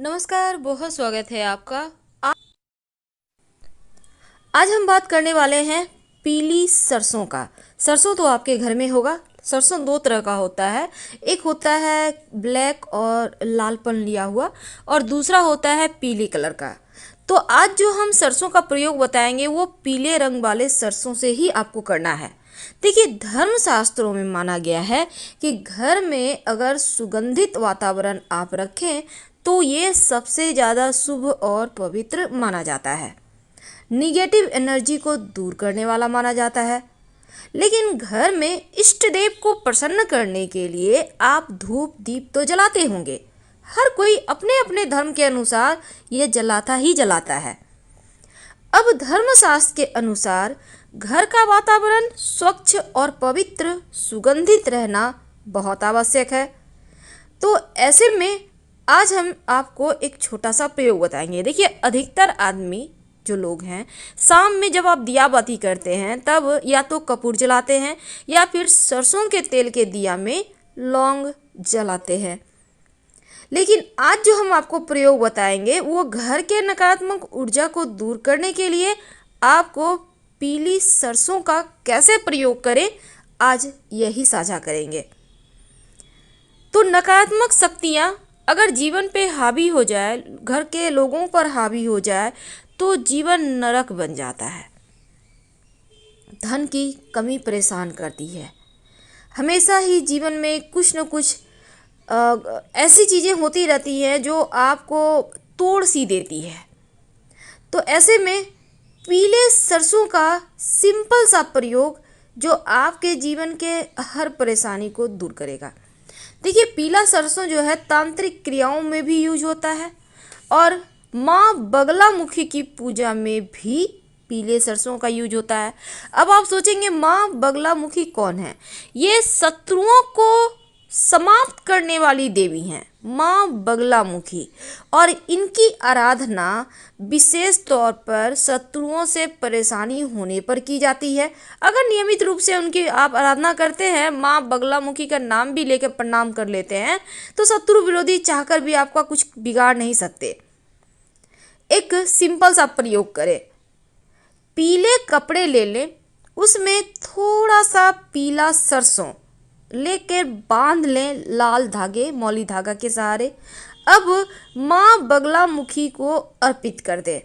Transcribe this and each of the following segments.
नमस्कार, बहुत स्वागत है आपका। आ- आज हम बात करने वाले हैं पीली सरसों का। सरसों तो आपके घर में होगा। सरसों दो तरह का होता है, एक होता है ब्लैक और लालपन लिया हुआ, और दूसरा होता है पीले कलर का। तो आज जो हम सरसों का प्रयोग बताएंगे वो पीले रंग वाले सरसों से ही आपको करना है। देखिए, धर्म शास्त्रों में माना गया है कि घर में अगर सुगंधित वातावरण आप रखें तो ये सबसे ज़्यादा शुभ और पवित्र माना जाता है। निगेटिव एनर्जी को दूर करने वाला माना जाता है। लेकिन घर में इष्ट देव को प्रसन्न करने के लिए आप धूप दीप तो जलाते होंगे। हर कोई अपने अपने धर्म के अनुसार यह जलाता ही जलाता है। अब धर्मशास्त्र के अनुसार घर का वातावरण स्वच्छ और पवित्र सुगंधित रहना बहुत आवश्यक है। तो ऐसे में आज हम आपको एक छोटा सा प्रयोग बताएंगे। देखिए, अधिकतर आदमी जो लोग हैं, शाम में जब आप दिया बाती करते हैं तब या तो कपूर जलाते हैं या फिर सरसों के तेल के दिया में लौंग जलाते हैं। लेकिन आज जो हम आपको प्रयोग बताएंगे वो घर के नकारात्मक ऊर्जा को दूर करने के लिए आपको पीली सरसों का कैसे प्रयोग करें, आज यही साझा करेंगे। तो नकारात्मक शक्तियाँ अगर जीवन पे हावी हो जाए, घर के लोगों पर हावी हो जाए, तो जीवन नरक बन जाता है। धन की कमी परेशान करती है। हमेशा ही जीवन में कुछ न कुछ ऐसी चीज़ें होती रहती हैं जो आपको तोड़ सी देती है। तो ऐसे में पीले सरसों का सिंपल सा प्रयोग जो आपके जीवन के हर परेशानी को दूर करेगा। देखिए, पीला सरसों जो है तांत्रिक क्रियाओं में भी यूज होता है और माँ बगलामुखी की पूजा में भी पीले सरसों का यूज होता है। अब आप सोचेंगे माँ बगलामुखी कौन है? ये शत्रुओं को समाप्त करने वाली देवी हैं, माँ बगलामुखी। और इनकी आराधना विशेष तौर पर शत्रुओं से परेशानी होने पर की जाती है। अगर नियमित रूप से उनकी आप आराधना करते हैं, माँ बगलामुखी का नाम भी लेकर प्रणाम कर लेते हैं, तो शत्रु विरोधी चाहकर भी आपका कुछ बिगाड़ नहीं सकते। एक सिंपल सा प्रयोग करें। पीले कपड़े ले लें, उसमें थोड़ा सा पीला सरसों लेकर बांध लें लाल धागे, मौली धागा के सहारे। अब माँ बगलामुखी को अर्पित कर दें।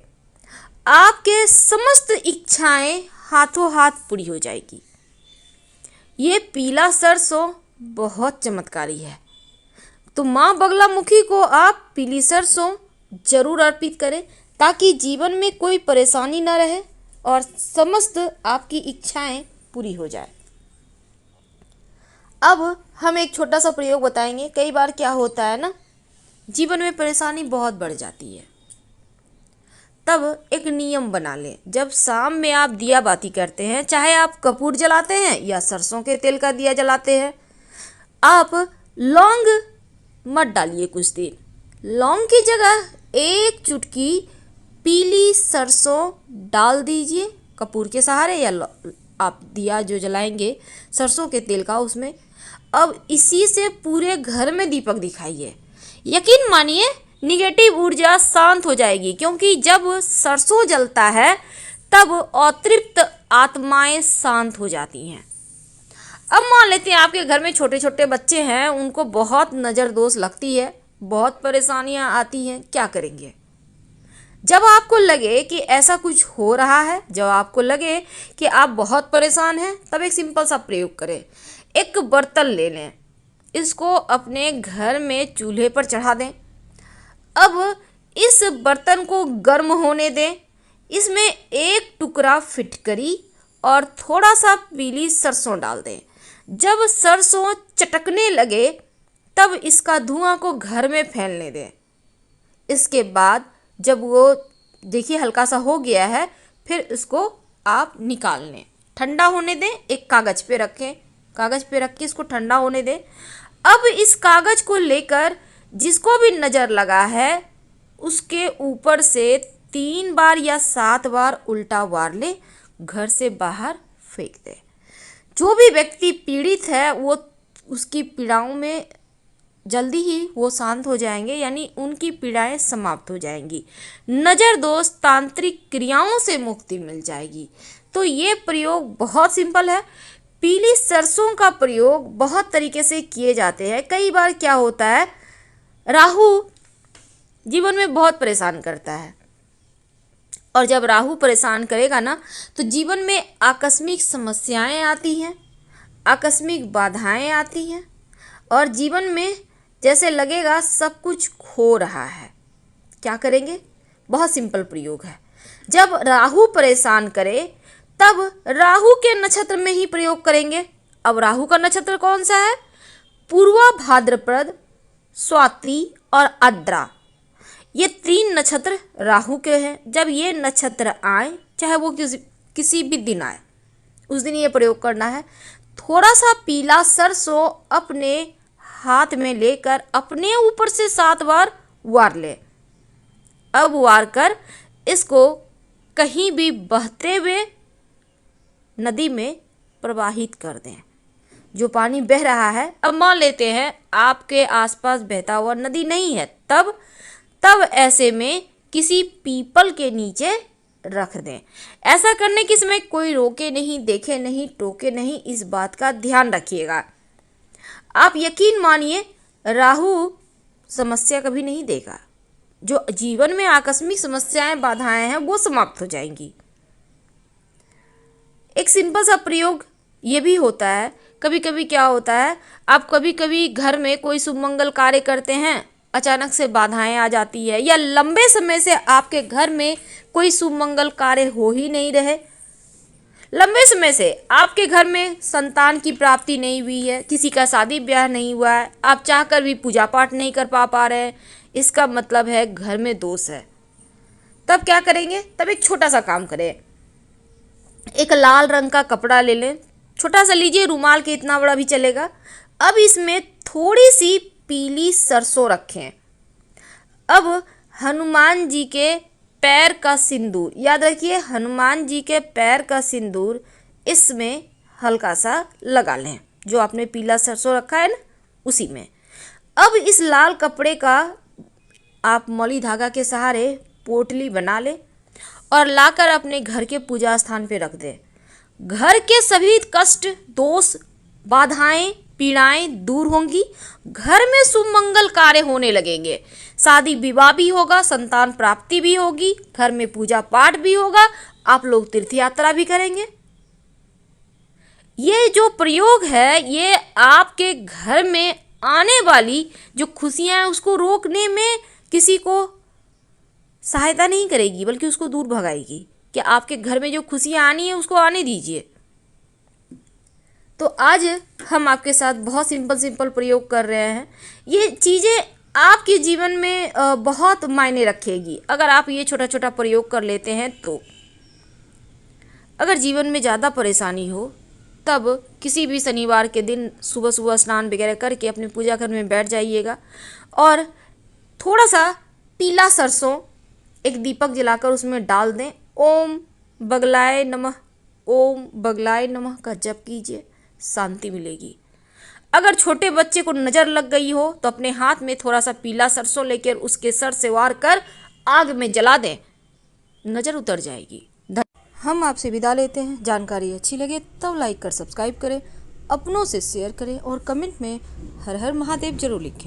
आपके समस्त इच्छाएं हाथों हाथ पूरी हो जाएगी। ये पीला सरसों बहुत चमत्कारी है, तो माँ बगलामुखी को आप पीली सरसों जरूर अर्पित करें ताकि जीवन में कोई परेशानी न रहे और समस्त आपकी इच्छाएं पूरी हो जाए। अब हम एक छोटा सा प्रयोग बताएंगे। कई बार क्या होता है ना, जीवन में परेशानी बहुत बढ़ जाती है, तब एक नियम बना लें। जब शाम में आप दिया बाती करते हैं, चाहे आप कपूर जलाते हैं या सरसों के तेल का दिया जलाते हैं, आप लौंग मत डालिए कुछ दिन। लौंग की जगह एक चुटकी पीली सरसों डाल दीजिए कपूर के सहारे, या आप दिया जो जलाएंगे सरसों के तेल का उसमें। अब इसी से पूरे घर में दीपक दिखाइए। यकीन मानिए निगेटिव ऊर्जा शांत हो जाएगी, क्योंकि जब सरसों जलता है तब अतृप्त आत्माएं शांत हो जाती हैं। अब मान लेते हैं आपके घर में छोटे छोटे बच्चे हैं, उनको बहुत नज़र दोष लगती है, बहुत परेशानियां आती हैं, क्या करेंगे? जब आपको लगे कि ऐसा कुछ हो रहा है, जब आपको लगे कि आप बहुत परेशान हैं, तब एक सिंपल सा प्रयोग करें। एक बर्तन ले लें, इसको अपने घर में चूल्हे पर चढ़ा दें। अब इस बर्तन को गर्म होने दें। इसमें एक टुकड़ा फिटकरी और थोड़ा सा पीली सरसों डाल दें। जब सरसों चटकने लगे तब इसका धुआं को घर में फैलने दें। इसके बाद जब वो देखिए हल्का सा हो गया है, फिर इसको आप निकाल लें, ठंडा होने दें। एक कागज़ पे रखें, कागज़ पे रख के इसको ठंडा होने दें। अब इस कागज़ को लेकर जिसको भी नज़र लगा है उसके ऊपर से 3 बार या 7 बार उल्टा वार ले, घर से बाहर फेंक दे। जो भी व्यक्ति पीड़ित है वो उसकी पीड़ाओं में जल्दी ही वो शांत हो जाएंगे, यानी उनकी पीड़ाएं समाप्त हो जाएंगी। नज़र दोष तांत्रिक क्रियाओं से मुक्ति मिल जाएगी। तो ये प्रयोग बहुत सिंपल है। पीली सरसों का प्रयोग बहुत तरीके से किए जाते हैं। कई बार क्या होता है, राहु जीवन में बहुत परेशान करता है, और जब राहु परेशान करेगा ना तो जीवन में आकस्मिक समस्याएं आती हैं, आकस्मिक बाधाएं आती हैं, और जीवन में जैसे लगेगा सब कुछ खो रहा है। क्या करेंगे? बहुत सिंपल प्रयोग है। जब राहु परेशान करे तब राहु के नक्षत्र में ही प्रयोग करेंगे। अब राहु का नक्षत्र कौन सा है? पूर्वा भाद्रपद, स्वाति और आद्रा, ये 3 नक्षत्र राहु के हैं। जब ये नक्षत्र आए, चाहे वो किसी भी दिन आए, उस दिन ये प्रयोग करना है। थोड़ा सा पीला सरसों अपने हाथ में लेकर अपने ऊपर से 7 बार वार ले। अब वार कर इसको कहीं भी बहते हुए नदी में प्रवाहित कर दें। जो पानी बह रहा है, अब मान लेते हैं आपके आसपास बहता हुआ नदी नहीं है, तब ऐसे में किसी पीपल के नीचे रख दें। ऐसा करने के समय कोई रोके नहीं, देखे नहीं, टोके नहीं, इस बात का ध्यान रखिएगा। आप यकीन मानिए, राहु समस्या कभी नहीं देगा। जो जीवन में आकस्मिक समस्याएं, बाधाएं हैं, वो समाप्त हो जाएंगी। एक सिंपल सा प्रयोग ये भी होता है। कभी कभी क्या होता है, आप कभी कभी घर में कोई शुभ मंगल कार्य करते हैं, अचानक से बाधाएं आ जाती है, या लंबे समय से आपके घर में कोई शुभ मंगल कार्य हो ही नहीं रहे, लंबे समय से आपके घर में संतान की प्राप्ति नहीं हुई है, किसी का शादी ब्याह नहीं हुआ है, आप चाहकर भी पूजा पाठ नहीं कर पा रहे हैं, इसका मतलब है घर में दोष है। तब क्या करेंगे? तब एक छोटा सा काम करें। एक लाल रंग का कपड़ा ले लें, छोटा सा लीजिए, रुमाल के इतना बड़ा भी चलेगा। अब इसमें थोड़ी सी पीली सरसों रखें। अब हनुमान जी के पैर का सिंदूर, याद रखिए, हनुमान जी के पैर का सिंदूर इसमें हल्का सा लगा लें, जो आपने पीला सरसों रखा है ना, उसी में। अब इस लाल कपड़े का आप मौली धागा के सहारे पोटली बना लें और लाकर अपने घर के पूजा स्थान पे रख दें। घर के सभी कष्ट, दोष, बाधाएं, पीड़ाएं दूर होंगी। घर में शुभ मंगल कार्य होने लगेंगे। शादी विवाह भी होगा, संतान प्राप्ति भी होगी, घर में पूजा पाठ भी होगा, आप लोग तीर्थ यात्रा भी करेंगे। ये जो प्रयोग है, ये आपके घर में आने वाली जो खुशियां हैं उसको रोकने में किसी को सहायता नहीं करेगी, बल्कि उसको दूर भगाएगी। कि आपके घर में जो खुशियां आनी है उसको आने दीजिए। तो आज हम आपके साथ बहुत सिंपल प्रयोग कर रहे हैं। ये चीज़ें आपके जीवन में बहुत मायने रखेगी अगर आप ये छोटा छोटा प्रयोग कर लेते हैं तो। अगर जीवन में ज़्यादा परेशानी हो तब किसी भी शनिवार के दिन सुबह सुबह स्नान वगैरह करके अपने पूजा घर में बैठ जाइएगा और थोड़ा सा पीला सरसों एक दीपक जलाकर उसमें डाल दें। ओम बगलाय नमः, ओम बगलाय नमः का जप कीजिए, शांति मिलेगी। अगर छोटे बच्चे को नज़र लग गई हो तो अपने हाथ में थोड़ा सा पीला सरसों लेकर उसके सर से वार कर आग में जला दें, नज़र उतर जाएगी। हम आपसे विदा लेते हैं। जानकारी अच्छी लगे तब लाइक कर सब्सक्राइब करें, अपनों से शेयर करें और कमेंट में हर हर महादेव जरूर लिखें।